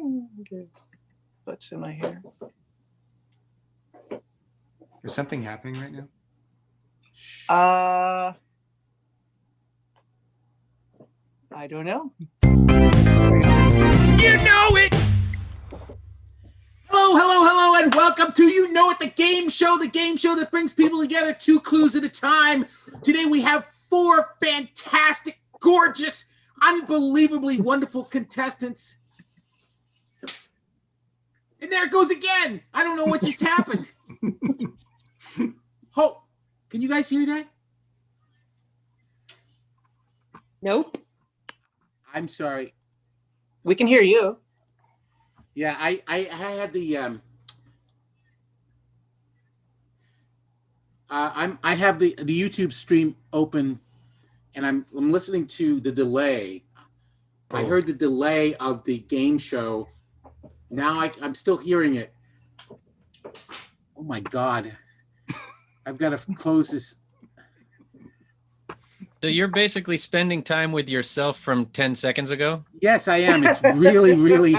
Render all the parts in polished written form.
Okay. What's in my hair? Is something happening right now? I don't know. You know it! Hello, and welcome to You Know It, the game show that brings people together 2 clues at a time. Today we have 4 fantastic, gorgeous, unbelievably wonderful contestants. And there it goes again. I don't know what just happened. Oh, can you guys hear that? Nope. I'm sorry. We can hear you. Yeah, I had the I have the YouTube stream open, and I'm listening to the delay. Oh. I heard the delay of the game show. Now I'm still hearing it. Oh my God! I've got to close this. So you're basically spending time with yourself from 10 seconds ago? Yes, I am. It's really, really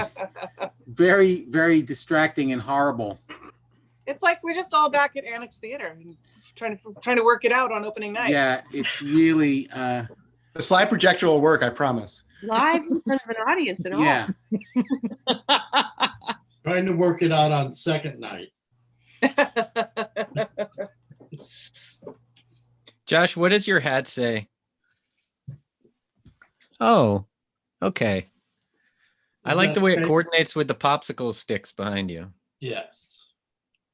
very, very distracting and horrible. It's like we're just all back at Annex Theater and trying to work it out on opening night. Yeah, it's really the slide projector will work, I promise. Live in front of an audience and all. Yeah. Trying to work it out on second night. Josh, what does your hat say? Oh, okay. I like the way it coordinates with the popsicle sticks behind you. Yes.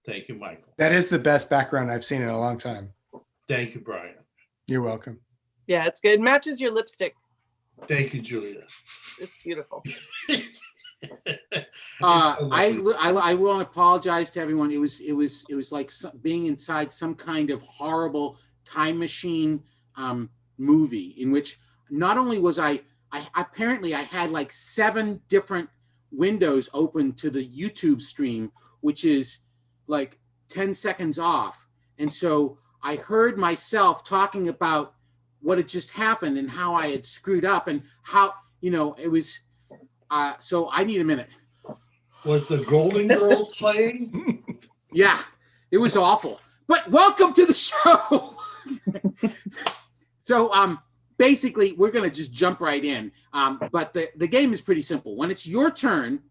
Thank you, Michael. That is the best background I've seen in a long time. Thank you, Brian. You're welcome. Yeah, it's good. It matches your lipstick. Thank you, Julia. It's beautiful. I want to apologize to everyone. It was like being inside some kind of horrible time machine movie in which not only was I apparently I had like 7 different windows open to the YouTube stream, which is like 10 seconds off. And so I heard myself talking about what had just happened and how I had screwed up and how, it was, so I need a minute. Was the Golden Girls playing? Yeah, it was awful. But welcome to the show. So basically, we're going to just jump right in. But the game is pretty simple. When it's your turn,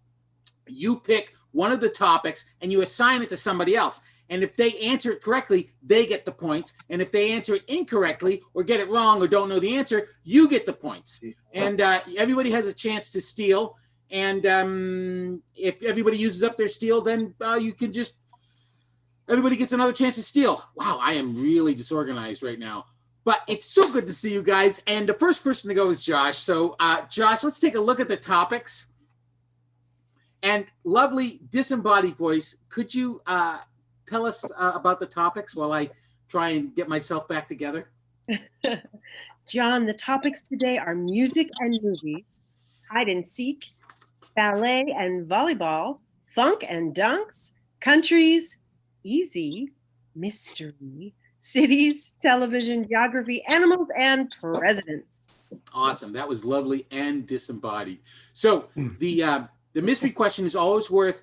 you pick one of the topics and you assign it to somebody else. And if they answer it correctly, they get the points. And if they answer it incorrectly or get it wrong or don't know the answer, you get the points. And everybody has a chance to steal. And if everybody uses up their steal, then you can just, everybody gets another chance to steal. Wow, I am really disorganized right now. But it's so good to see you guys. And the first person to go is Josh. So Josh, let's take a look at the topics. And lovely disembodied voice, could you tell us about the topics while I try and get myself back together? John, the topics today are music and movies, hide and seek, ballet and volleyball, funk and dunks, countries, easy, mystery, cities, television, geography, animals, and presidents. Awesome. That was lovely and disembodied. So the mystery question is always worth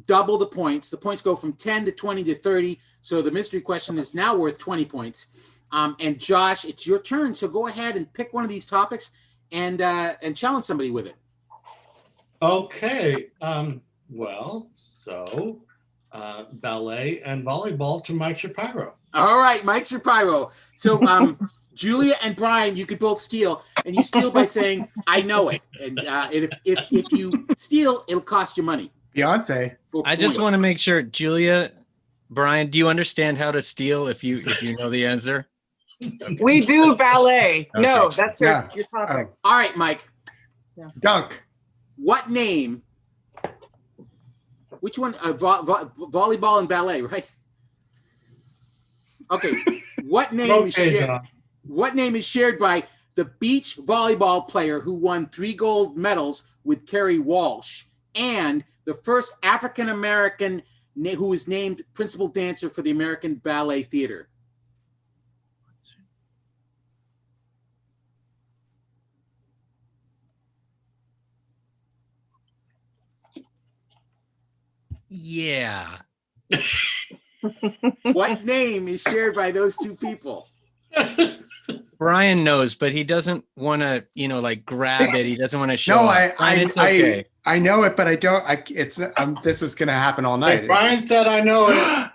double the points. The points go from 10 to 20 to 30. So the mystery question is now worth 20 points. And Josh, it's your turn. So go ahead and pick one of these topics and challenge somebody with it. Okay. Ballet and volleyball to Mike Shapiro. All right, Mike Shapiro. So Julia and Brian, you could both steal, and you steal by saying, I know it. And if you steal, it'll cost you money. Beyonce. I just want to make sure, Julia, Brian, do you understand how to steal if you know the answer? Okay. We do ballet. Okay. No, that's your topic. All right, Mike. Yeah. Dunk. What name? Which one? Volleyball and ballet, right? Okay. What name is shared? What name is shared by the beach volleyball player who won 3 gold medals with Kerry Walsh and the first African American who was named principal dancer for the American Ballet Theater? Yeah. What name is shared by those two people? Brian knows, but he doesn't want to, like grab it. He doesn't want to show No, off. Brian, it's okay. I know it, but I don't. This is gonna happen all night. If Brian said I know it.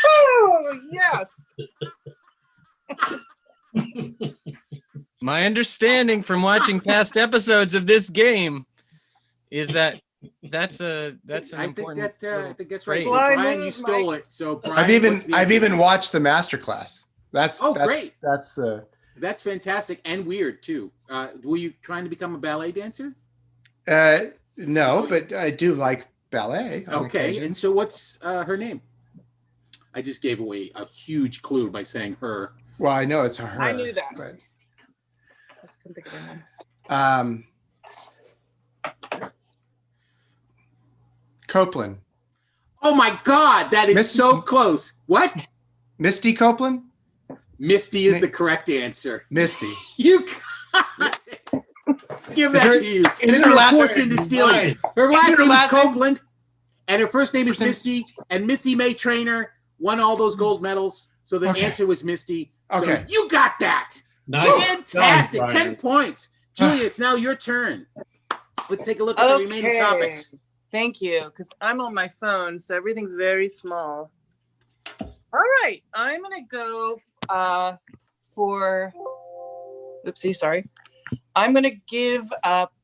Oh, yes. My understanding from watching past episodes of this game is that that's an important. I think that's right. phrase. So, Brian, you stole it. So Brian, I've even watched the masterclass. That's great. That's fantastic and weird too. Were you trying to become a ballet dancer? No, but I do like ballet. Okay, and so what's her name? I just gave away a huge clue by saying her. Well, I know it's her. I knew that. But, Just couldn't think of her name. Copeland. Oh my God, that is so close. What? Misty Copeland? Misty is the correct answer. Misty. You got it. Give that to you. Is her last forced into stealing. Her last name is Copeland, and her first name is Misty, and Misty May Trainer won all those gold medals. So the answer was Misty. Okay. So you got that. Nice. Fantastic. Nice, 10 points. Julia, it's now your turn. Let's take a look at the remaining topics. Thank you, because I'm on my phone, so everything's very small. All right, I'm gonna go for. Oopsie, sorry. I'm gonna give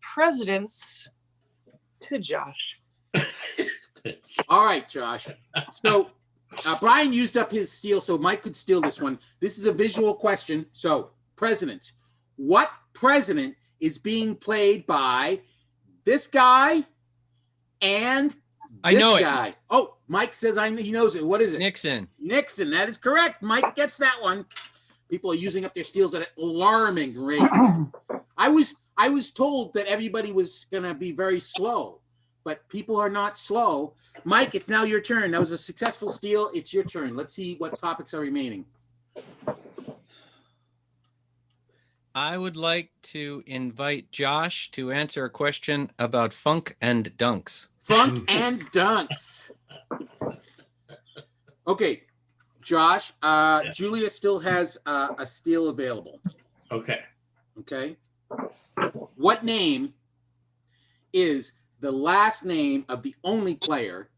presidents to Josh. All right, Josh. So Brian used up his steal, so Mike could steal this one. This is a visual question. So, presidents. What president is being played by this guy and I know it. guy? Oh, Mike says he knows it. What is it? Nixon. Nixon. That is correct. Mike gets that one. People are using up their steals at an alarming rate. I was told that everybody was going to be very slow, but people are not slow. Mike, it's now your turn. That was a successful steal. It's your turn. Let's see what topics are remaining. I would like to invite Josh to answer a question about funk and dunks. Funk and dunks. Okay, Josh, Julia still has a steal available. Okay. Okay. What name is the last name of the only player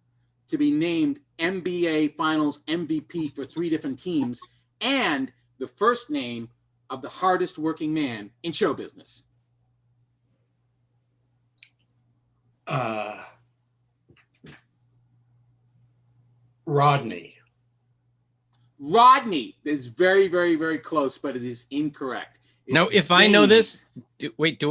to be named NBA Finals MVP for 3 different teams and the first name of the hardest working man in show business? Rodney. Rodney is very, very, very close, but it is incorrect. Now, if I know this, wait,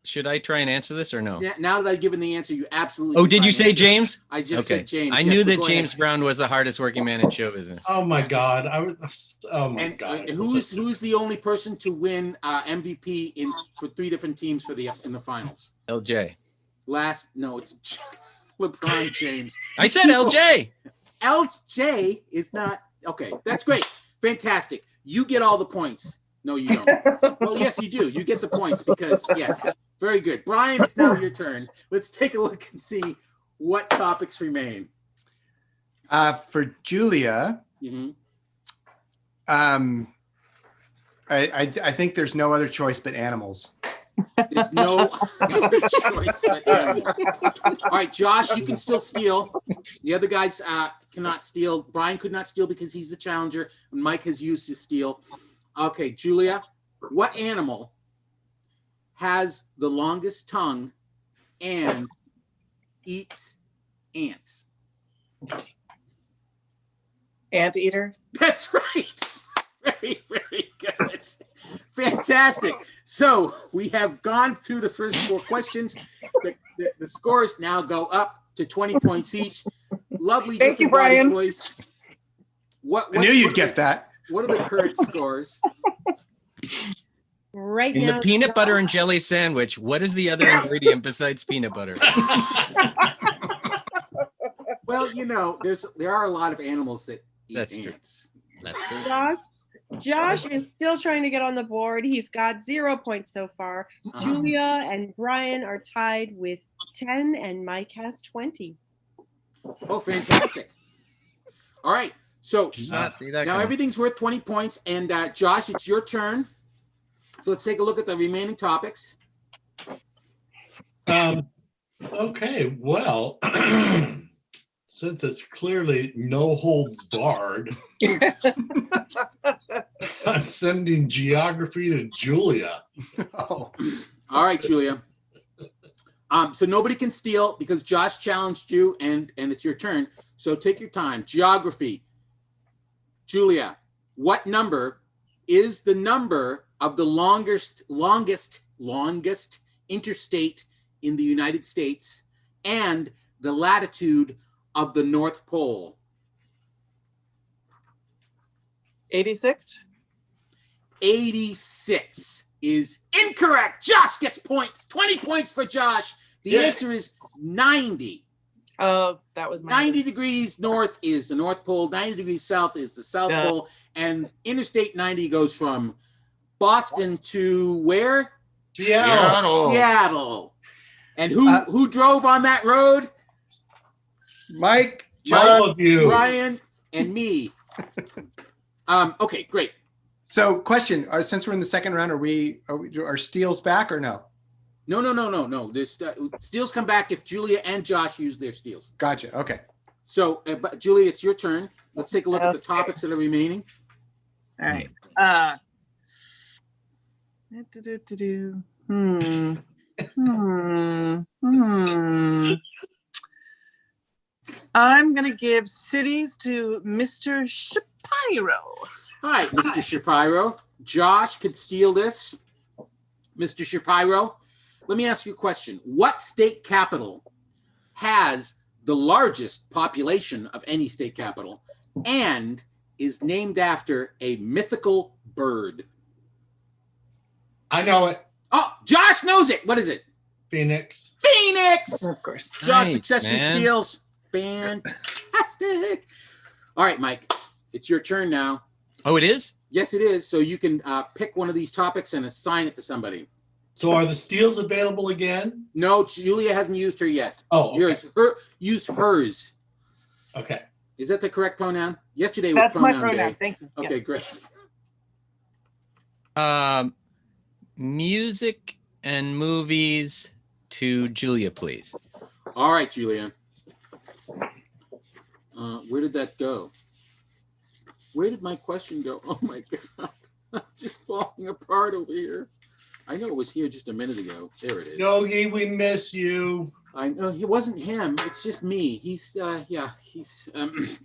should I try and answer this or no? Yeah, now that I've given the answer, you absolutely. Oh, did you say James? I just said James. I knew that James Brown was the hardest working man in show business. Oh my God! God! Who's the only person to win MVP for 3 different teams in the finals? LJ. It's LeBron James. I said LJ. LJ is not okay. That's great, fantastic. You get all the points. No, you don't. Well, yes, you do. You get the points because, yes, very good. Brian, it's now your turn. Let's take a look and see what topics remain. For Julia, I think there's no other choice but animals. There's no other choice but animals. All right, Josh, you can still steal. The other guys cannot steal. Brian could not steal because he's the challenger. And Mike has used his steal. Okay, Julia, what animal has the longest tongue and eats ants? Anteater. That's right. Very, very good. Fantastic. So we have gone through the first 4 questions. The scores now go up to 20 points each. Lovely. Thank you, Brian. Voice. I knew you'd get that. What are the current scores? Right In now, the peanut butter and jelly sandwich, what is the other ingredient besides peanut butter? Well, there are a lot of animals that eat ants. That's true. Josh is still trying to get on the board. He's got 0 points so far. Julia and Brian are tied with 10, and Mike has 20. Oh, fantastic. All right. So See that now coming. everything's worth 20 points. And Josh, it's your turn. So let's take a look at the remaining topics. Okay, well, since it's clearly no holds barred, I'm sending geography to Julia. Oh, All right, Julia. So nobody can steal because Josh challenged you, and it's your turn. So take your time. Geography. Julia, what number is the number of the longest interstate in the United States and the latitude of the North Pole? 86. 86 is incorrect. Josh gets points. 20 points for Josh. The Yeah. answer is 90. Oh, that was my 90 degrees north is the North Pole. 90 degrees south is the South Yeah. Pole. And Interstate 90 goes from Boston to where? Seattle. Seattle. And who drove on that road? Mike, All of you. Brian, and me. Okay, great. So, question: since we're in the second round, are steals back or no? No. There's steals come back if Julia and Josh use their steals. Gotcha. Okay. So, but Julia, it's your turn. Let's take a look at the Okay. topics that are remaining. All right. I'm gonna give cities to Mr. Shapiro. Hi, Mr. Shapiro. Josh could steal this. Mr. Shapiro, let me ask you a question. What state capital has the largest population of any state capital and is named after a mythical bird? I know it. Oh, Josh knows it. What is it? Phoenix. Phoenix. Of course. Josh Nice, successfully man. steals. Fantastic. All right, Mike, it's your turn now. Oh, it is? Yes, it is. So you can pick one of these topics and assign it to somebody. So are the steals available again? No, Julia hasn't used her yet. Oh, okay. Used hers. Okay. Is that the correct pronoun? Yesterday was That's my pronoun pronoun. day. Thank you. Okay, Yes. great. Music and movies to Julia, please. All right, Julia. Where did that go? Where did my question go? Oh my God. I'm just falling apart over here. I know it was here just a minute ago. There it is. Yogi, we miss you. I know it wasn't him. It's just me. He's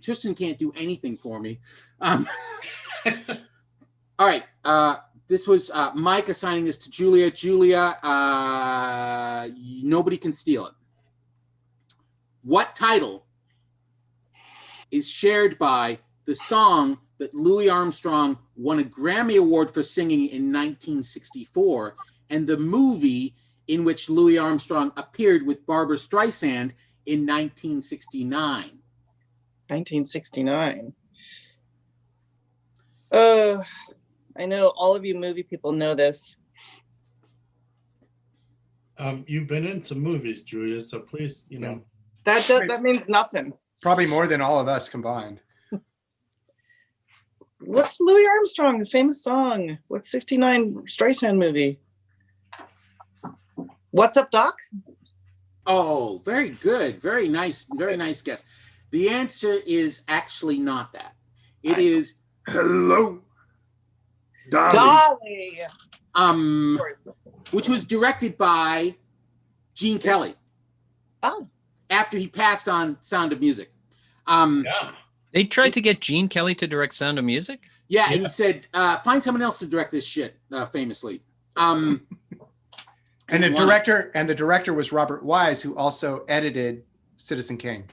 Tristan can't do anything for me. All right. This was Mike assigning this to Julia. Julia, nobody can steal it. What title is shared by the song that Louis Armstrong won a Grammy Award for singing in 1964 and the movie in which Louis Armstrong appeared with Barbra Streisand in 1969? 1969. Oh, I know all of you movie people know this. You've been in some movies, Julia, so please, That means nothing. Probably more than all of us combined. What's Louis Armstrong, the famous song? What's 69 Streisand movie? What's Up, Doc? Oh, very good. Very nice guess. The answer is actually not that. It is Hello, Dolly. Dolly. Which was directed by Gene Kelly. Oh. After he passed on Sound of Music. Yeah. They tried to get Gene Kelly to direct Sound of Music? Yeah, and he said, find someone else to direct this shit, famously. And the director was Robert Wise, who also edited Citizen Kane.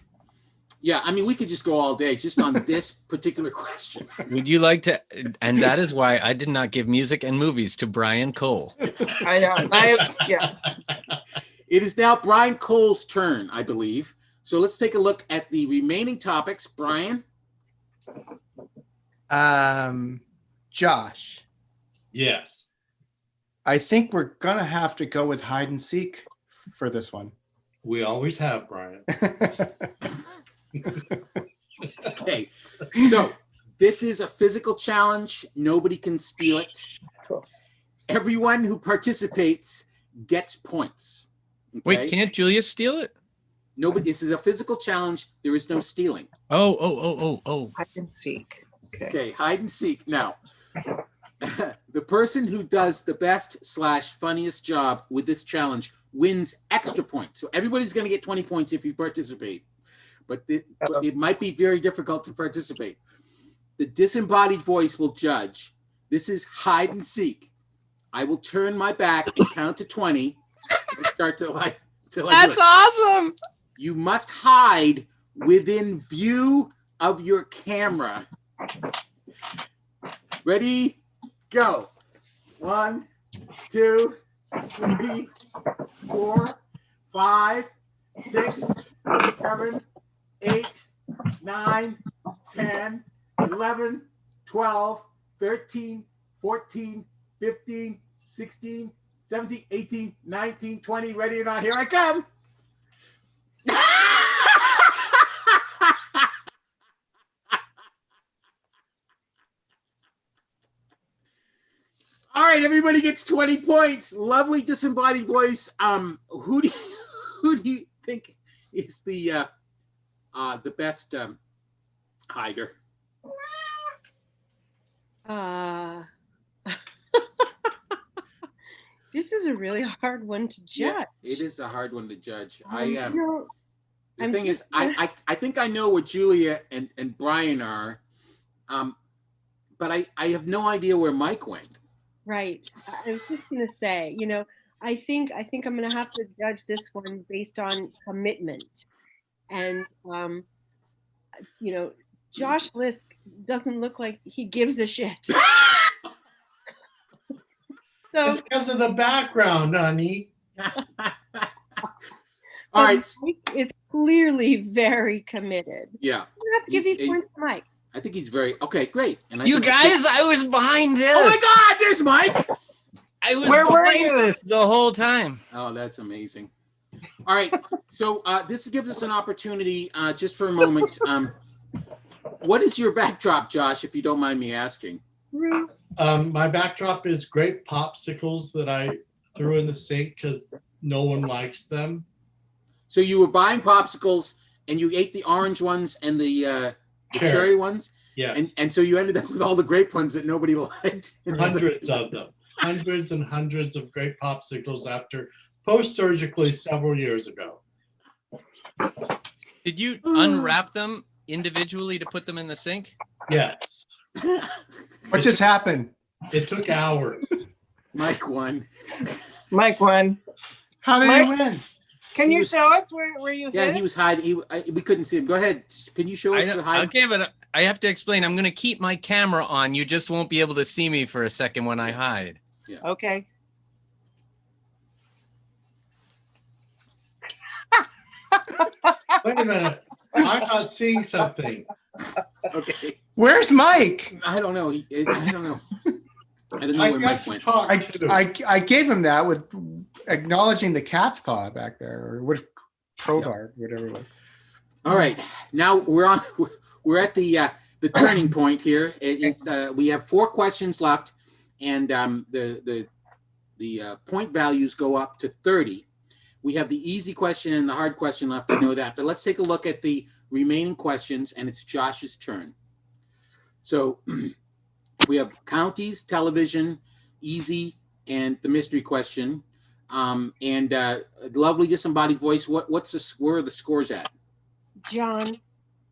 Yeah, I mean, we could just go all day just on this particular question. Would you like to? And that is why I did not give music and movies to Brian Cole. I know. Yeah. It is now Brian Cole's turn, I believe. So let's take a look at the remaining topics. Brian? Josh, Yes. I think we're gonna have to go with hide and seek for this one. We always have, Brian. Okay, so this is a physical challenge. Nobody can steal it. Cool. Everyone who participates gets points. Okay? Wait, can't Julia steal it? Nobody. This is a physical challenge. There is no stealing. Oh. Hide and seek. Okay. Okay, hide and seek. Now, the person who does the best / funniest job with this challenge wins extra points. So everybody's going to get 20 points if you participate. But it might be very difficult to participate. The disembodied voice will judge. This is hide and seek. I will turn my back and count to 20 and start to like. That's awesome. You must hide within view of your camera. Ready? Go. 1, 2, 3, 4, 5, 6, 7, 8, 9, 10, 11, 12, 13, 14, 15, 16, 17, 18, 19, 20. Ready or not? Here I come. All right, everybody gets 20 points. Lovely disembodied voice. Who do you think is the best hider? This is a really hard one to judge. Yeah, it is a hard one to judge. The I'm thing is, just- I think I know what Julia and Brian are, but I have no idea where Mike went. Right. I was just gonna say, I think I'm gonna have to judge this one based on commitment. And Josh Lisk doesn't look like he gives a shit. So It's because of the background, honey. All right. Mike is clearly very committed. Yeah, You have to give these points to Mike. I think he's very okay. Great. And I You think- guys, I was behind this. Oh my God! There's Mike. I was Where were behind you? this the whole time. Oh, that's amazing. All right. So this gives us an opportunity just for a moment. What is your backdrop, Josh, if you don't mind me asking? My backdrop is grape popsicles that I threw in the sink because no one likes them. So you were buying popsicles and you ate the orange ones and the cherry ones? Yes. And so you ended up with all the grape ones that nobody liked. Hundreds of them. Hundreds and hundreds of grape popsicles after post-surgically several years ago. Did you unwrap them individually to put them in the sink? Yes. What just happened? It took hours. Mike won. Mike won. How did Mike- you win? Can He you was- show us where you Yeah, hid? he was hiding. We couldn't see him. Go ahead. Can you show us the hide? Okay, but I have to explain. I'm going to keep my camera on. You just won't be able to see me for a second when I hide. Okay. Wait a minute. I'm not seeing something. Okay. Where's Mike? I don't know. I don't know. I don't know I where got Mike to went. talk too. I gave him that with acknowledging the cat's paw back there, or what crowbar, whatever it was. All right. Now we're at the turning point here. We have 4 questions left, and the point values go up to 30. We have the easy question and the hard question left. I know that, but let's take a look at the remaining questions, and it's Josh's turn. So we have counties, television, easy, and the mystery question. And lovely disembodied voice. Where are the scores at? John,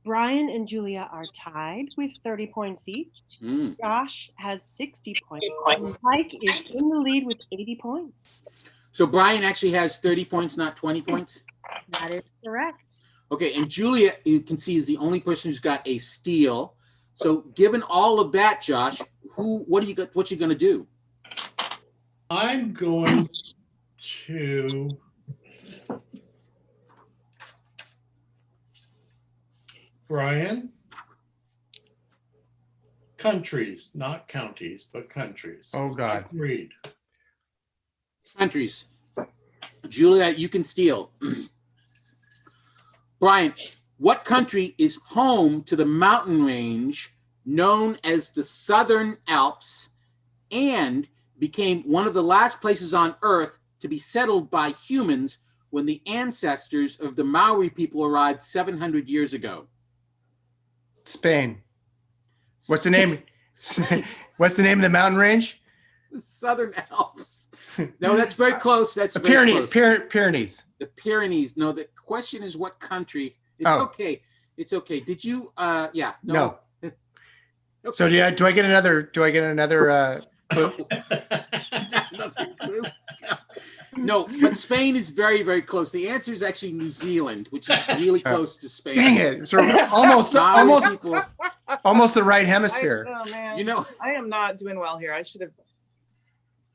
Brian and Julia are tied with 30 points each. Mm. Josh has 60 points. And Mike is in the lead with 80 points. So Brian actually has 30 points, not 20 points. That is correct. Okay, and Julia, you can see, is the only person who's got a steal. So given all of that, Josh, what you gonna do? I'm going to Brian. Countries, not counties, but countries. Oh God. Read. Countries. Julia, you can steal. Brian, What country is home to the mountain range known as the Southern Alps and became one of the last places on Earth to be settled by humans when the ancestors of the Maori people arrived 700 years ago? Spain. What's the name? What's the name of the mountain range? The Southern Alps. No, that's very close. That's The very Pyrenees. close. Pyrenees. The Pyrenees. No, the question is what country. It's Oh. okay. It's okay. Did you? Yeah. No. Okay. So do I get another? Do I get another clue? Another clue? No, but Spain is very, very close. The answer is actually New Zealand, which is really close to Spain. Dang it! So almost Maori people, almost the right hemisphere. Oh man, you know, I am not doing well here. I should have.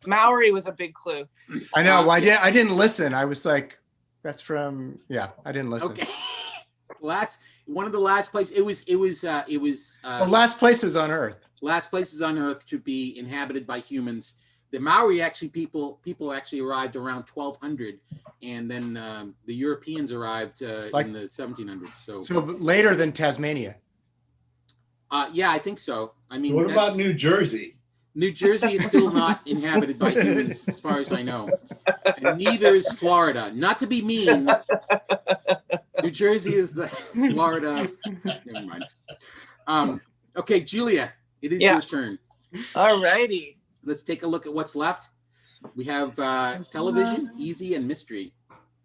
Maori was a big clue. I know. Well, I didn't listen. I was like, that's from. Yeah, I didn't listen. okay. One of the last places. It was Well, last places on Earth. last places on Earth to be inhabited by humans. The Maori people actually arrived around 1200, and then the Europeans arrived in the 1700s. So later than Tasmania. yeah, I think so. I mean, What about New Jersey? New Jersey is still not inhabited by humans, as far as I know, and neither is Florida. Not to be mean, New Jersey is the Florida. Never mind. Okay, Julia, it is your turn. All righty. Let's take a look at what's left. We have television, easy, and mystery.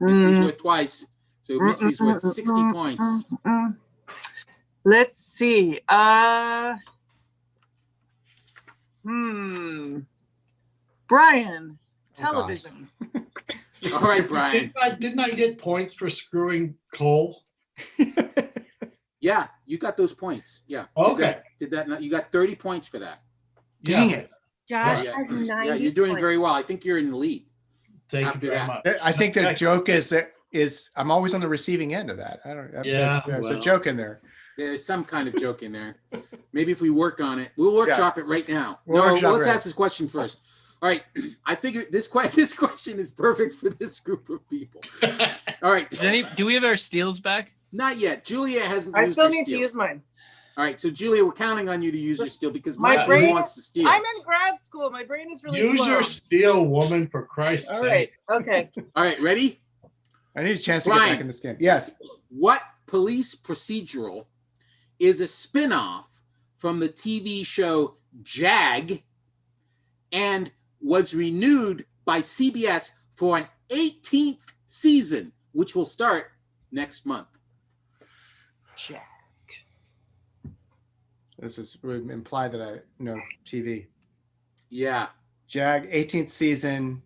Mystery's worth twice, so mystery's worth 60 points. Let's see. Brian, television. All right, Brian. Didn't I get points for screwing Cole? Yeah, you got those points. Yeah. Okay. Did that not? You got 30 points for that. Dang it! Josh Yeah, has 90 yeah, you're doing points. very well. I think you're in the lead. Thank After you very that. much. I think the joke is I'm always on the receiving end of that. I don't. Yeah, there's a well. joke in there. There's some kind of joke in there. Maybe if we work on it, we'll workshop it right now. We'll No, workshop let's it. ask this question first. All right, I figured this question is perfect for this group of people. All right, Do we have our steals back? not yet. Julia hasn't I used still her need steal. to use mine. All right, so Julia, we're counting on you to use your steal because My Mike brain- really wants to steal. I'm in grad school. My brain is really Use slow. your steel, woman, for Christ's All sake. right. Okay. All right, ready? I need a chance to get Brian. back in this game. Yes. What police procedural is a spin-off from the TV show Jag and was renewed by CBS for an 18th season, which will start next month? This would imply that I know TV. Yeah. Jag, 18th season.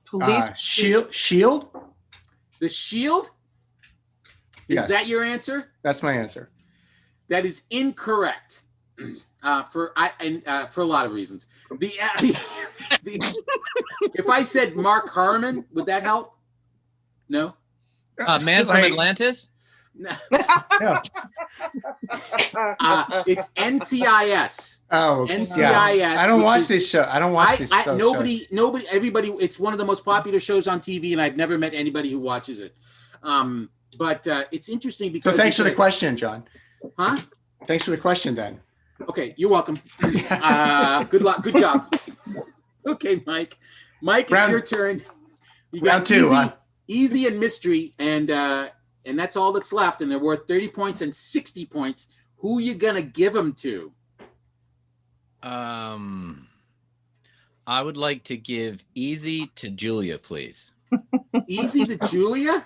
Police. Shield. The Shield? Is Yes. that your answer? That's my answer. That is incorrect. For a lot of reasons. If I said Mark Harmon, would that help? No. Man from Atlantis? No. Yeah. It's NCIS. Oh, NCIS. yeah. I don't which watch is- this show. I don't watch this show. Nobody, everybody. It's one of the most popular shows on TV, and I've never met anybody who watches it. But it's interesting because. So thanks it's for the question, John. Huh? Thanks for the question, then. Okay, you're welcome. Good luck. Good job. Okay, Mike. Mike, it's your turn. You got Round two, easy and mystery, and that's all that's left. And they're worth 30 points and 60 points. Who you gonna give them to? I would like to give easy to Julia, please. Easy to Julia.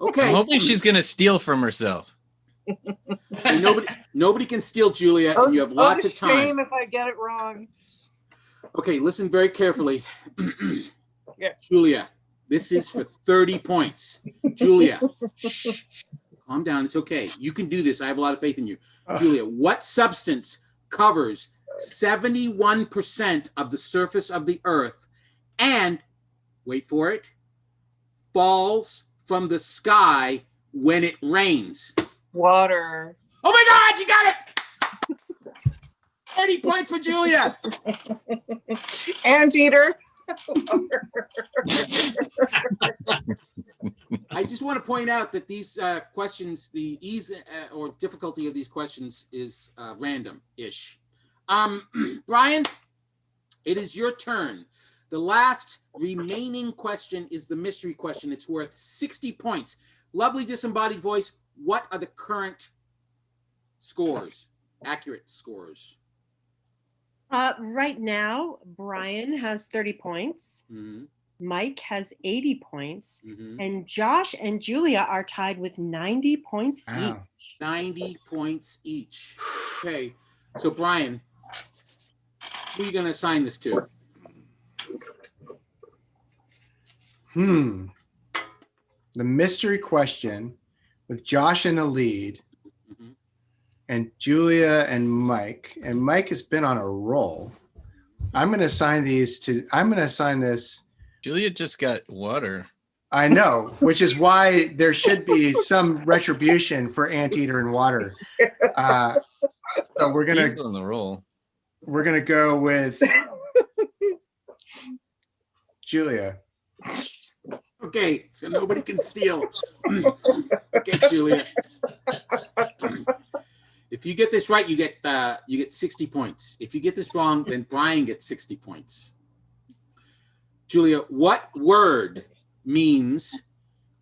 Okay. I'm hoping she's gonna steal from herself. And nobody can steal Julia, and you have lots of time. Shame if I get it wrong. Okay, listen very carefully. Yeah. Julia, this is for 30 points. Julia, shh, calm down. It's okay. You can do this. I have a lot of faith in you. Julia, what substance covers 71% of the surface of the earth and, wait for it, falls from the sky when it rains? Water. Oh my God, you got it! 30 points for Julia. Anteater. I just want to point out that these questions, the ease or difficulty of these questions is random-ish. Brian, it is your turn. The last remaining question is the mystery question. It's worth 60 points. Lovely disembodied voice, what are the current scores? Accurate scores. Right now, Brian has 30 points. Mm-hmm. Mike has 80 points. Mm-hmm. And Josh and Julia are tied with 90 points Wow. each. 90 points each. Okay, so Brian, who are you going to assign this to? The mystery question with Josh in the lead Mhm. and Julia and Mike. And Mike has been on a roll. I'm going to assign this. Julia just got water. I know, which is why there should be some retribution for Anteater and Water. So we're He's gonna on the roll. go with Julia. Okay, so nobody can steal. Okay, Julia. If you get this right, you get 60 points. If you get this wrong, then Brian gets 60 points. Julia, what word means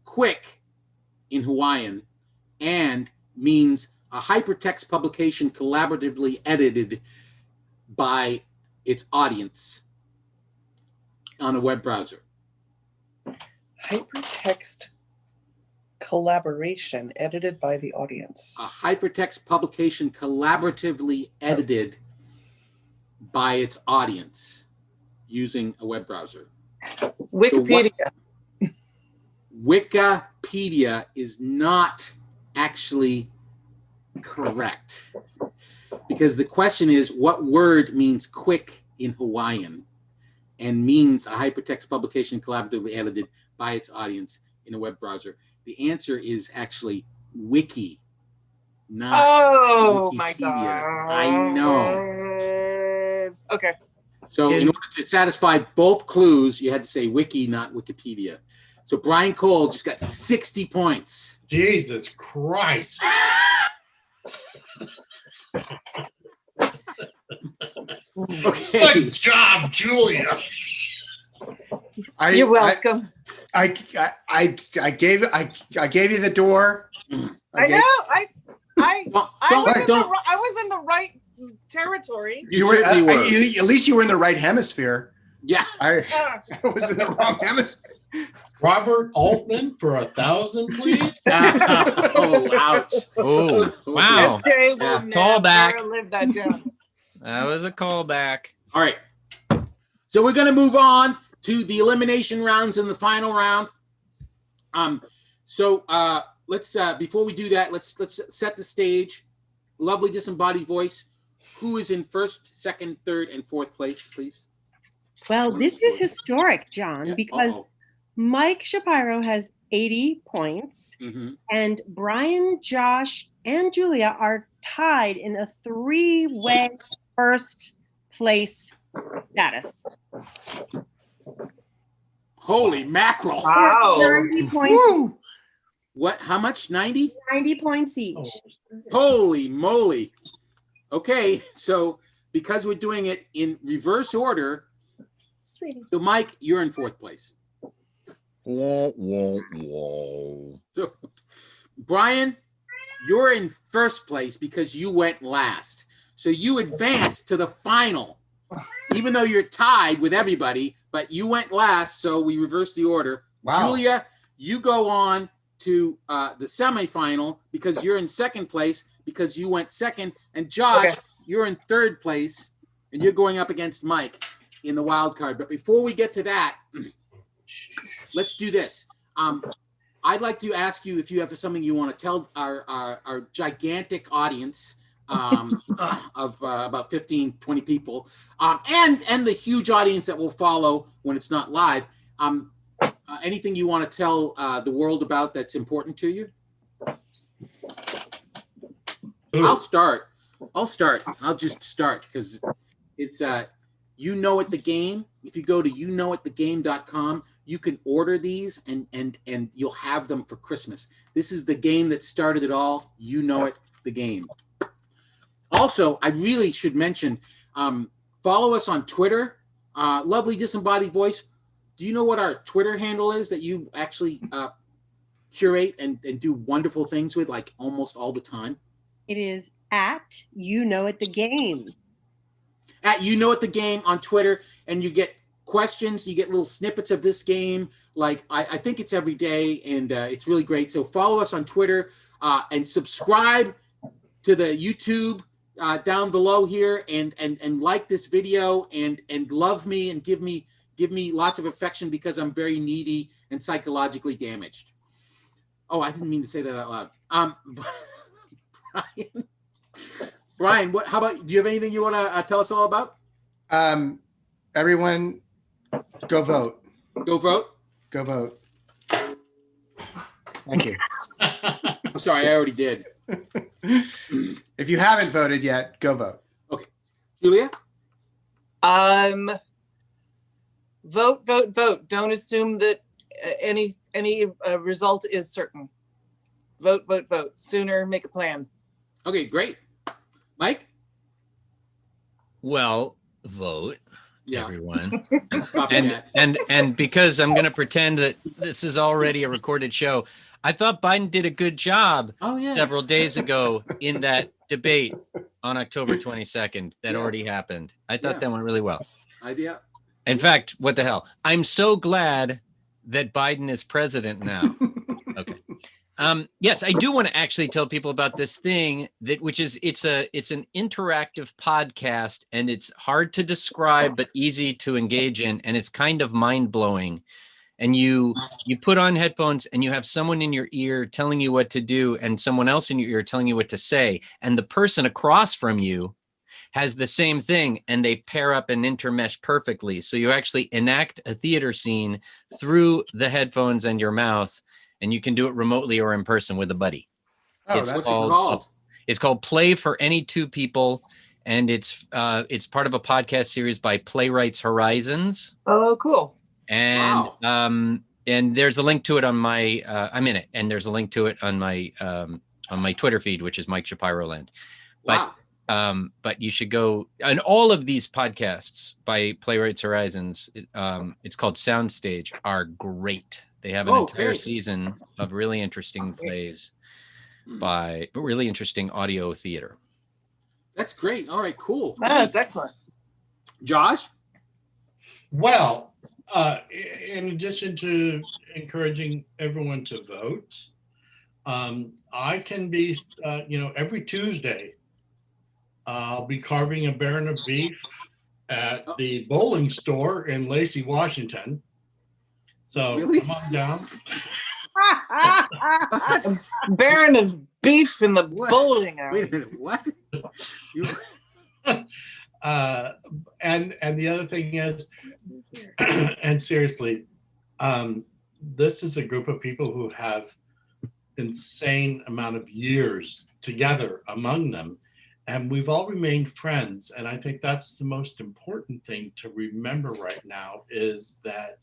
quick in Hawaiian and means a hypertext publication collaboratively edited by its audience on a web browser? Hypertext collaboration edited by the audience. A hypertext publication collaboratively edited by its audience using a web browser. Wikipedia. Wikipedia is not actually correct, because the question is, what word means quick in Hawaiian and means a hypertext publication collaboratively edited by its audience in a web browser? The answer is actually wiki, not Oh my Wikipedia. god. I know. Okay. So in order to satisfy both clues, you had to say wiki, not Wikipedia. So Brian Cole just got 60 points. Jesus Christ. Okay. Good job, Julia. You're welcome. I gave you the door. I know. I Don't. was in the right territory. You certainly were. At least you were in the right hemisphere. Yeah. I Ah, was in the wrong hemisphere. Robert Altman for 1,000, please. Oh, ouch. Oh, wow. This day will Yeah. never Call back. live that down. That was a callback. All right. So we're going to move on to the elimination rounds in the final round. Let's before we do that, let's set the stage. Lovely disembodied voice. Who is in first, second, third, and fourth place, please? Well, this is historic, John, Yeah. because Mike Shapiro has 80 points, Mhm. and Brian, Josh, and Julia are tied in a three-way first place status. Holy mackerel. Wow. 90 points, What? How much? 90? 90 points each. Holy moly. Okay, so because we're doing it in reverse order, Sweetie. so Mike, you're in fourth place. Whoa, whoa, whoa. So Brian, you're in first place because you went last. So you advanced to the final, even though you're tied with everybody, but you went last, so we reversed the order. Wow. Julia, you go on to the semifinal because you're in second place because you went second. And Josh, Okay. you're in third place and you're going up against Mike in the wild card. But before we get to that, let's do this. I'd like to ask you if you have something you want to tell our gigantic audience of about 15, 20 people, and the huge audience that will follow when it's not live. Anything you want to tell the world about that's important to you? I'll start. I'll just start because it's You Know It the Game. If you go to youknowitthegame.com, you can order these and you'll have them for Christmas. This is the game that started it all. You know it, the game. Also, I really should mention, follow us on Twitter. Lovely Disembodied Voice. Do you know what our Twitter handle is that you actually curate and do wonderful things with, like almost all the time? It is at You Know It, the game. At You Know It, the game on Twitter, and you get questions, you get little snippets of this game. Like I think it's every day, and it's really great. So follow us on Twitter and subscribe to the YouTube down below here, and like this video, and love me and give me lots of affection, because I'm very needy and psychologically damaged. Oh, I didn't mean to say that out loud. Brian, what? How about? Do you have anything you want to tell us all about? Everyone, go vote. Go vote. Go vote. Thank you. I'm sorry, I already did. If you haven't voted yet, go vote. Okay, Julia. Vote, vote, vote. Don't assume that any result is certain. Vote, vote, vote. Sooner, make a plan. Okay, great. Mike. Well, vote, Yeah. everyone. Copy that. And because I'm going to pretend that this is already a recorded show, I thought Biden did a good job Oh yeah. several days ago in that debate on October 22nd that Yeah. already happened. I thought Yeah. that went really well. Idea. In fact, what the hell? I'm so glad that Biden is president now. Okay. Yes, I do want to actually tell people about this thing it's an interactive podcast, and it's hard to describe but easy to engage in, and it's kind of mind-blowing. And you put on headphones and you have someone in your ear telling you what to do and someone else in your ear telling you what to say, and the person across from you has the same thing, and they pair up and intermesh perfectly. So you actually enact a theater scene through the headphones and your mouth, and you can do it remotely or in person with a buddy. Oh, It's What's that's it called? It's called Play for Any Two People, and it's part of a podcast series by Playwrights Horizons. Oh, cool. And Wow. and there's a link to it on my I'm in it, and there's a link to it on my Twitter feed, which is Mike Shapiro Land. Wow. But you should go, and all of these podcasts by Playwrights Horizons, it's called Soundstage, are great. They have an entire Okay. season of really interesting plays by really interesting audio theater. That's great. All right, cool. That's excellent. Josh? Well, in addition to encouraging everyone to vote, I can be, every Tuesday, I'll be carving a baron of beef at the bowling store in Lacey, Washington. So Really? come on down. Baron of beef in the What? bowling alley. Wait a minute. What? You- And the other thing is, and seriously, this is a group of people who have insane amount of years together among them, and we've all remained friends. And I think that's the most important thing to remember right now, is that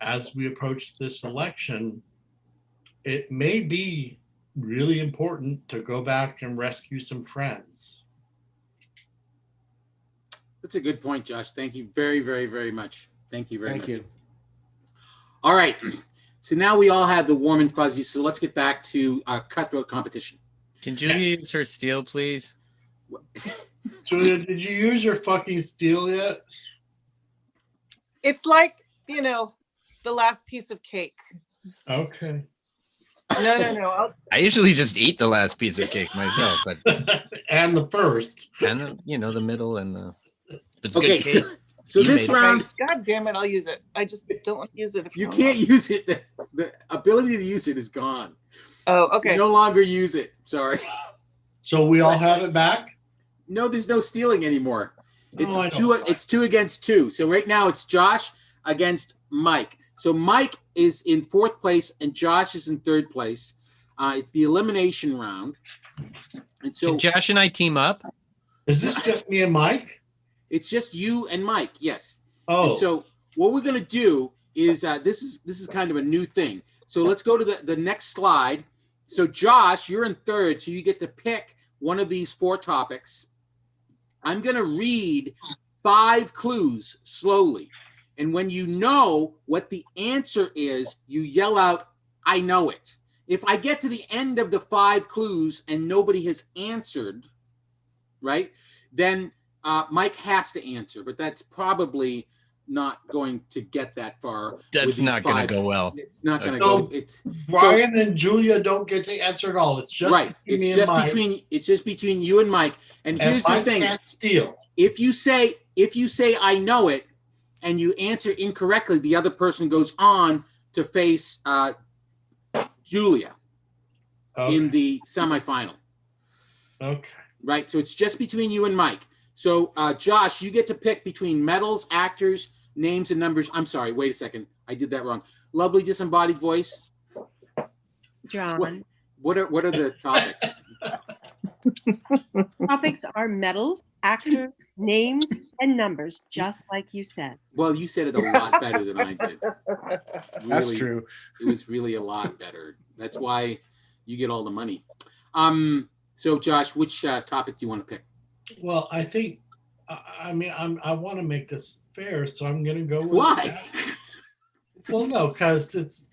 as we approach this election, it may be really important to go back and rescue some friends. That's a good point, Josh. Thank you very, very, very much. Thank you very Thank much. you. All right. So now we all have the warm and fuzzy. So let's get back to our cutthroat competition. Can Julia use her steel, please? Julia, did you use your fucking steel yet? It's like, the last piece of cake. Okay. No. I usually just eat the last piece of cake myself, but And the first. and the middle and the. If it's Okay, good cake, so You this made it. round, God damn it, I'll use it. I just don't want to use it. If you don't can't want. use it. The ability to use it is gone. Oh, okay. You no longer use it. Sorry. So we all have it back? No, there's no stealing anymore. It's Oh, I know. two. It's 2 against 2. So right now it's Josh against Mike. So Mike is in 4th place and Josh is in 3rd place. It's the elimination round, and so can Josh and I team up? Is this just me and Mike? it's just you and Mike. Yes. Oh, And so what we're gonna do is this is kind of a new thing. So let's go to the next slide. So Josh, you're in third, so you get to pick one of these 4 topics. I'm going to read 5 clues slowly. And when you know what the answer is, you yell out, "I know it." If I get to the end of the 5 clues and nobody has answered, right, then Mike has to answer. But that's probably not going to get that far. That's not going to go well. It's not going to So, go. Brian and Julia don't get to answer at all. It's just right. between It's me just and Mike. between you and Mike. And here's the Mike thing: can't steal. if you say "I know it" and you answer incorrectly, the other person goes on to face Julia in the semifinal. Okay. Right. So it's just between you and Mike. So Josh, you get to pick between medals, actors, names, and numbers. I'm sorry. Wait a second. I did that wrong. Lovely disembodied voice. John. What are the topics? Topics are medals, actor, names, and numbers, just like you said. Well, you said it a lot better than I did. That's Really, true. It was really a lot better. That's why you get all the money. So Josh, which topic do you want to pick? Well, I think, I I want to make this fair, so I'm going to go with Why? that. Well, no, because it's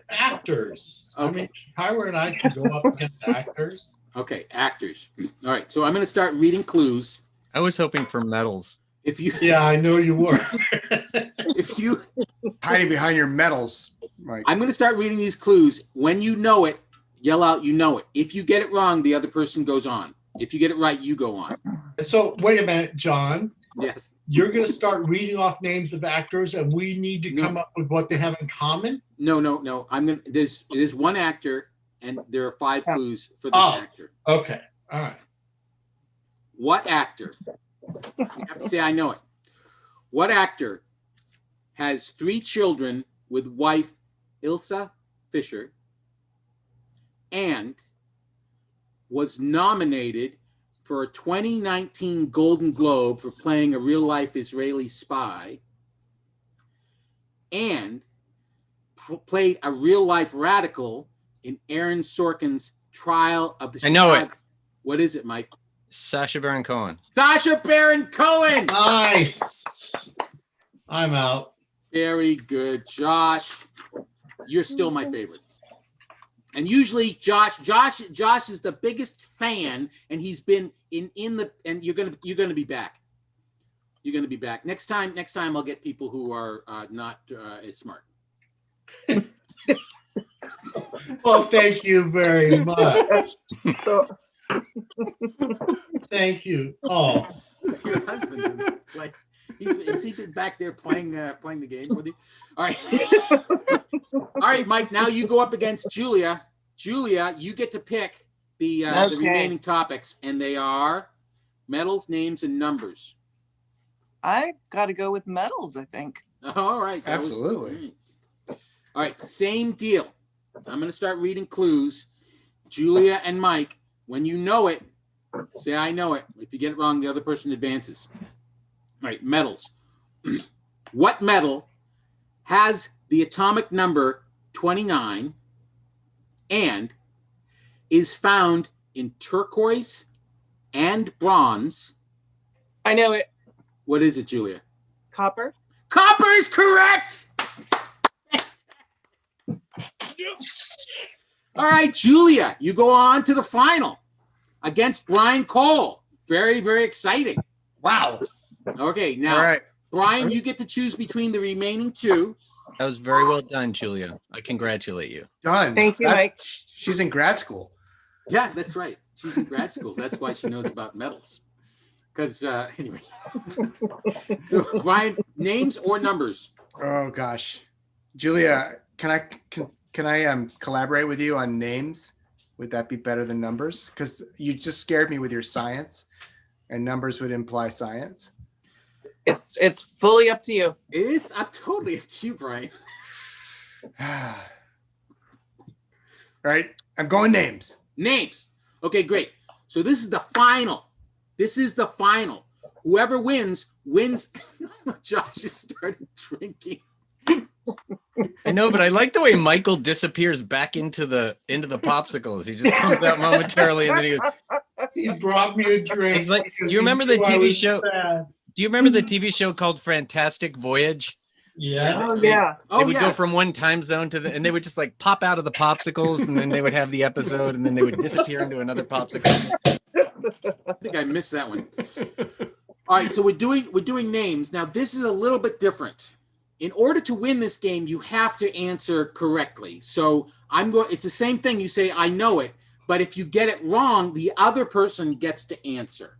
actors. Okay. I mean, Tyler and I can go up against actors. Okay, actors. All right. So I'm going to start reading clues. I was hoping for medals. If you, Yeah, I know you were. if you, Hiding behind your medals, Mike. I'm going to start reading these clues. When you know it, yell out, "You know it." If you get it wrong, the other person goes on. If you get it right, you go on. So wait a minute, John. Yes. You're going to start reading off names of actors, and we need to come up with what they have in common. No. There's one actor, and there are 5 clues for this actor. Okay. All right. What actor? You have to say "I know it." What actor has 3 children with wife Ilsa Fisher and was nominated for a 2019 Golden Globe for playing a real-life Israeli spy and played a real-life radical in Aaron Sorkin's Trial of the I know Chicago. What is it, Mike? Sacha Baron Cohen. Sacha Baron Cohen. Nice. I'm out. Very good, Josh. You're still my favorite. And usually Josh is the biggest fan, and he's been in the, and you're gonna be back. You're gonna be back. Next time I'll get people who are not as smart. Well, thank you very much. Thank you. Oh, Your husband, like, is he been back there playing the game with you? All right. All right, Mike, now you go up against Julia. Julia, you get to pick the remaining topics, and they are medals, names, and numbers. I got to go with medals, I think. All right. Absolutely. All right, same deal. I'm going to start reading clues. Julia and Mike, when you know it, say "I know it." If you get it wrong, the other person advances. All right, medals. What medal has the atomic number 29 and is found in turquoise and bronze? I know it. What is it, Julia? Copper. Copper is correct. All right, Julia, you go on to the final against Brian Cole. Very, very exciting. Wow. Okay, now, All right. Brian, you get to choose between the remaining 2. That was very well done, Julia. I congratulate you. Done. Thank you, Mike. She's in grad school. Yeah, that's right. She's in grad school. That's why she knows about medals. Because, anyway. So, Brian, names or numbers? Oh gosh, Julia, can I collaborate with you on names? Would that be better than numbers? Because you just scared me with your science, and numbers would imply science. It's fully up to you. It's totally up to you, Brian. All right, I'm going names. Names. Okay, great. So this is the final. Whoever wins. Josh just started drinking. I know, but I like the way Michael disappears back into the popsicles. He just comes out momentarily and then he goes. He brought me a drink. It's like, because you he remember the knew I TV was show? sad. Do you remember the TV show called Fantastic Voyage? Yes. Oh yeah. Oh, They would yeah. go from one time zone to the, and they would just like pop out of the popsicles, and then they would have the episode, and then they would disappear into another popsicle. I think I missed that one. All right, so we're doing names. Now this is a little bit different. In order to win this game, you have to answer correctly. So it's the same thing. You say, I know it, but if you get it wrong, the other person gets to answer.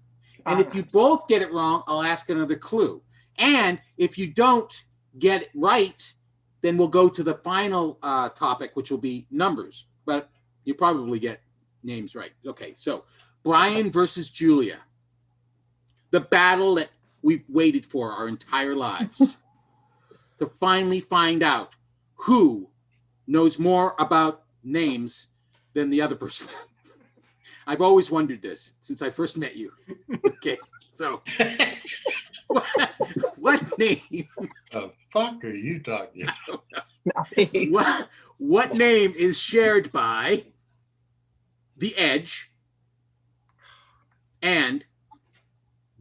And if you both get it wrong, I'll ask another clue. And if you don't get it right, then we'll go to the final topic, which will be numbers. But you probably get names right. Okay, so Brian versus Julia. The battle that we've waited for our entire lives. To finally find out who knows more about names than the other person. I've always wondered this since I first met you. Okay, so what name? The fuck are you talking? What name is shared by The Edge and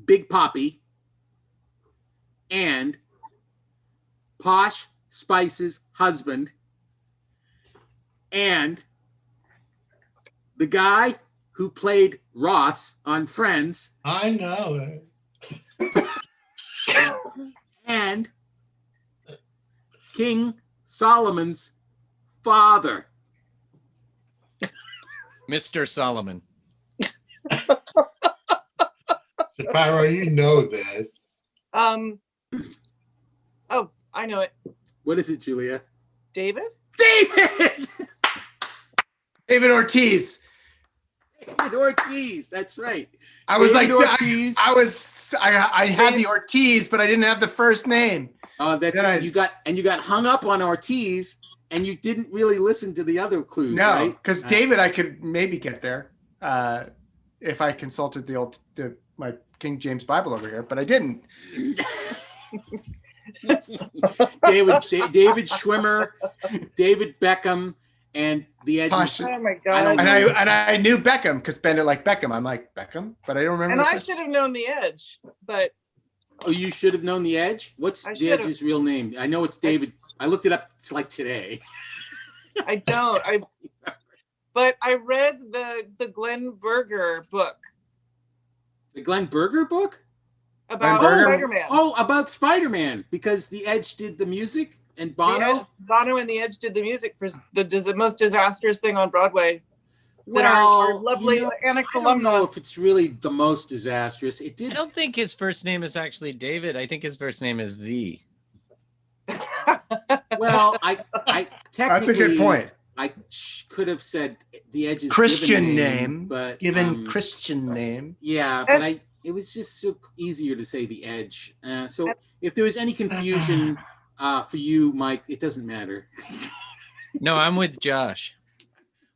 Big Poppy and Posh Spice's husband and the guy who played Ross on Friends I know it. and King Solomon's father? Mr. Solomon. Shapiro, you know this. Oh, I know it. What is it, Julia? David? David! David Ortiz. David Ortiz, that's right. I was David like, Ortiz. I had the Ortiz, but I didn't have the first name. That's Then you got hung up on Ortiz, and you didn't really listen to the other clues, No, right? because David, I could maybe get there if I consulted my King James Bible over here, but I didn't. David Schwimmer, David Beckham, and the Edge. Posh. Oh my I god. don't And I knew Beckham because Bennett liked Beckham. I'm like, Beckham? But I don't remember. And the I first- should have known the Edge, but Oh, you should have known the Edge. What's I the should've. Edge's real name? I know it's David. I looked it up. It's like today. I don't. But I read the Glenn Berger book The Glenn Berger book? about Berger? Spider-Man. Oh, about Spider-Man, because the Edge did the music and Bono. Bono and the Edge did the music for the most disastrous thing on Broadway. That Well, our lovely Annex I don't know alumna. if it's really the most disastrous. It I did. don't think his first name is actually David. I think his first name is The. Well, I That's a good technically, point. I could have said the Edge's Christian given name, but Given Christian name. yeah, but it was just so easier to say the Edge. So if there was any confusion for you, Mike, it doesn't matter. No, I'm with Josh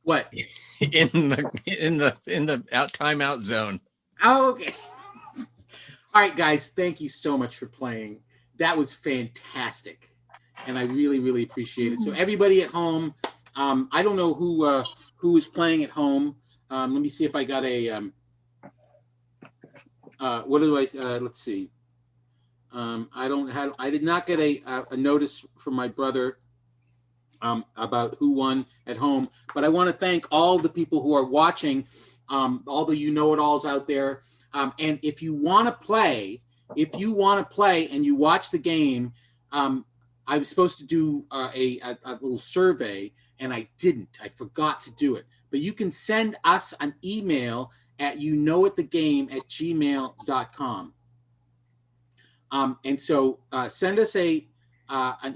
What? in the timeout zone. Oh, okay. All right, guys, thank you so much for playing. That was fantastic, and I really, really appreciate it. So everybody at home, I don't know who is playing at home. Let me see if I got a. What do I? Let's see. I did not get a notice from my brother about who won at home, but I want to thank all the people who are watching, all the you-know-it-alls out there. And if you want to play, and you watch the game, I was supposed to do a little survey, and I didn't. I forgot to do it. But you can send us an email at youknowitthegame@gmail.com. And so send us an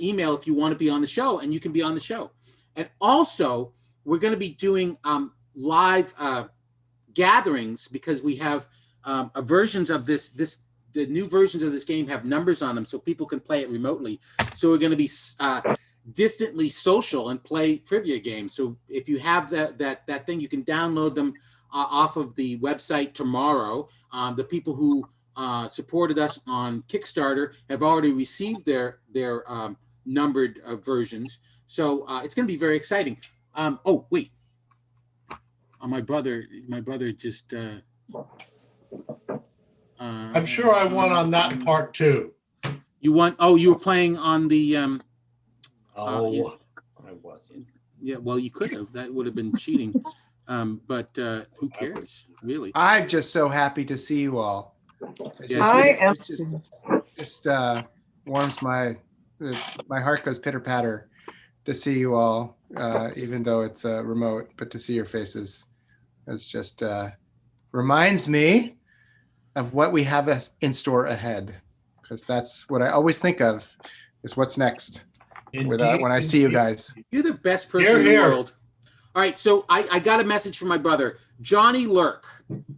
email if you want to be on the show, and you can be on the show. And also, we're going to be doing live gatherings, because we have versions of the new versions of this game have numbers on them, so people can play it remotely. So we're going to be distantly social and play trivia games. So if you have that thing, you can download them off of the website tomorrow. The people who supported us on Kickstarter have already received their numbered versions. So it's going to be very exciting. Oh wait, my brother just. I'm sure I won on that part too. You won. Oh, you were playing on the. I wasn't. Yeah, well, you could have. That would have been cheating. But who cares, really? I'm just so happy to see you all. I Just warms my heart goes pitter patter to see you all, even though it's remote. But to see your faces, it's just reminds me of what we have in store ahead, because that's what I always think of is what's next. When I see you guys, You're the best person in the world. All right, so I got a message from my brother. Johnny Lurk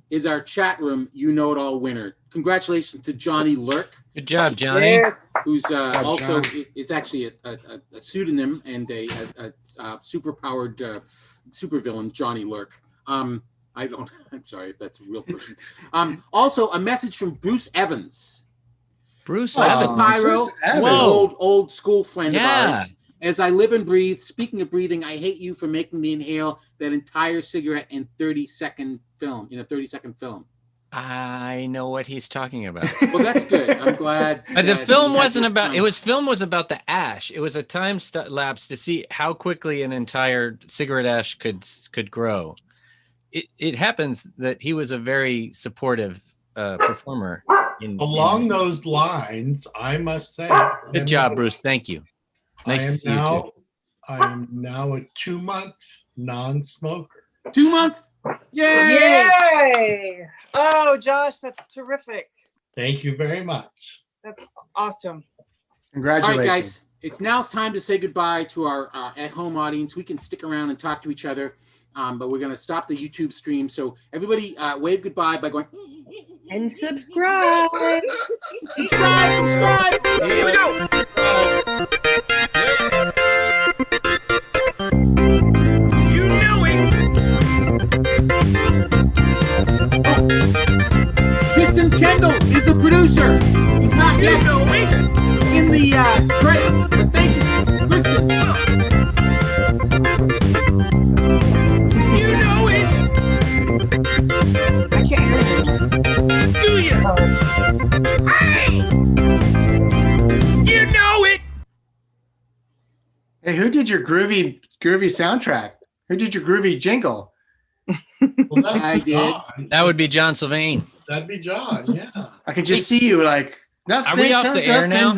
is our chat room You Know It All winner. Congratulations to Johnny Lurk. Good job, Johnny. Who's also, John. it's actually a pseudonym and a super-powered supervillain, Johnny Lurk. I'm sorry if that's a real person. Also, a message from Bruce Evans. Bruce That's Evans. a pyro. Evans. He's an old school friend of Yeah. ours. As I live and breathe, speaking of breathing, I hate you for making me inhale that entire cigarette in 30-second film, in a 30-second film. I know what he's talking about. Well, that's good. I'm glad. But the that film he had wasn't this about. time. It was film was about the ash. It was a time lapse to see how quickly an entire cigarette ash could grow. It happens that he was a very supportive performer. Along those lines, I must say, Good job, Bruce. Thank you. Nice to see you too. I am now a 2-month non-smoker. 2 month. Yay! Yay! Oh, Josh, that's terrific. Thank you very much. That's awesome. All congratulations. right, guys. It's time to say goodbye to our at-home audience. We can stick around and talk to each other, but we're going to stop the YouTube stream. So everybody wave goodbye by going... And subscribe. Subscribe. Here we go. You know it. Kristen Kendall is the producer. He's not You yet know it. in the credits, but thank you, Kristen. You know it. I can't hear you. Do you? Hey. You know it. Hey, who did your groovy soundtrack? Who did your groovy jingle? Well, that's I did. John. That would be John Sylvain. That'd be John, yeah. I could just see you like. Are we off the air now?